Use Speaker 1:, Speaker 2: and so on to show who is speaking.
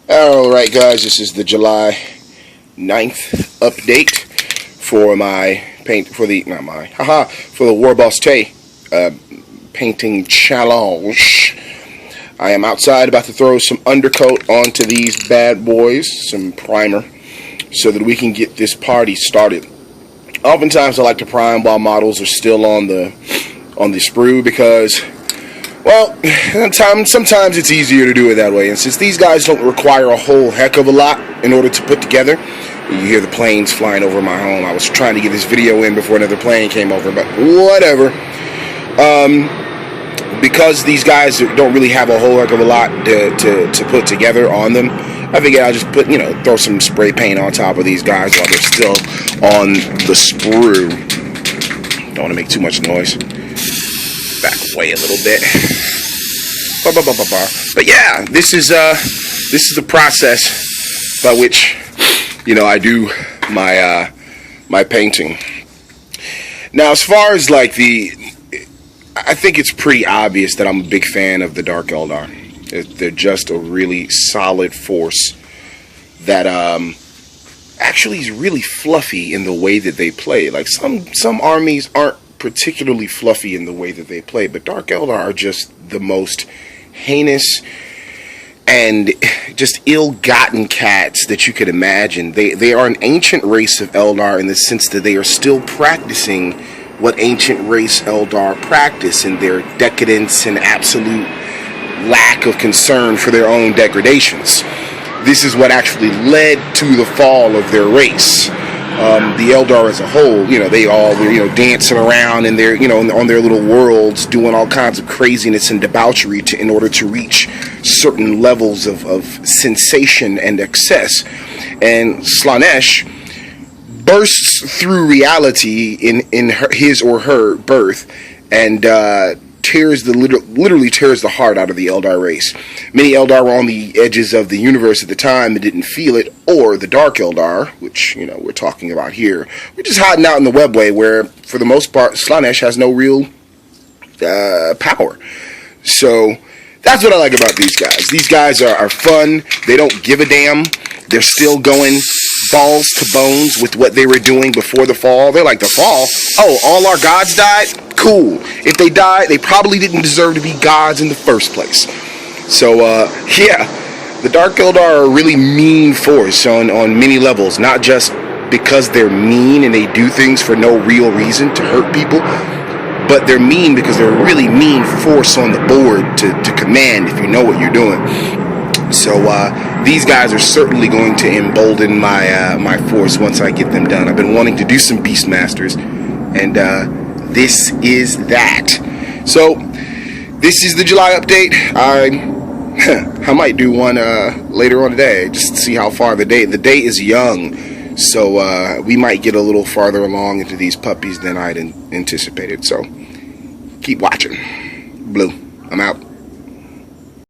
Speaker 1: Alright guys, this is the July 9th update for my for the Warboss Tay painting challenge. I am outside about to throw some undercoat onto these bad boys, some primer, so that we can get this party started. Oftentimes I like to prime while models are still on the sprue because, well, sometimes it's easier to do it that way. And since these guys don't require a whole heck of a lot in order to put together, you hear the planes flying over my home. I was trying to get this video in before another plane came over, but whatever. Because these guys don't really have a whole heck of a lot to put together on them, I figured I'll just throw some spray paint on top of these guys while they're still on the sprue. Don't want to make too much noise. Back away a little bit. But yeah, this is the process by which I do my painting. Now, as far as I think it's pretty obvious that I'm a big fan of the Dark Eldar. They're just a really solid force that actually is really fluffy in the way that they play. Like some armies aren't particularly fluffy in the way that they play, but Dark Eldar are just the most heinous and just ill-gotten cats that you could imagine. They are an ancient race of Eldar in the sense that they are still practicing what ancient race Eldar practice in their decadence and absolute lack of concern for their own degradations. This is what actually led to the fall of their race. The Eldar as a whole, they all were, dancing around in their, on their little worlds, doing all kinds of craziness and debauchery in order to reach certain levels of sensation and excess. And Slaanesh bursts through reality in his or her birth and literally tears the heart out of the Eldar race. Many Eldar were on the edges of the universe at the time and didn't feel it, or the Dark Eldar, which we're talking about here, we're just hiding out in the webway where, for the most part, Slaanesh has no real power. So that's what I like about these guys. These guys are fun. They don't give a damn. They're still going balls to bones with what they were doing before the fall. They're like, the fall? Oh, all our gods died? Cool. If they died, they probably didn't deserve to be gods in the first place. So, yeah, the Dark Eldar are a really mean force on many levels, not just because they're mean and they do things for no real reason to hurt people, but they're mean because they're a really mean force on the board to command if you know what you're doing. So these guys are certainly going to embolden my force once I get them done. I've been wanting to do some Beastmasters, and this is that. So this is the July update. I might do one later on today, just to see how far the day is young. So we might get a little farther along into these puppies than I'd anticipated. So keep watching. Blue, I'm out.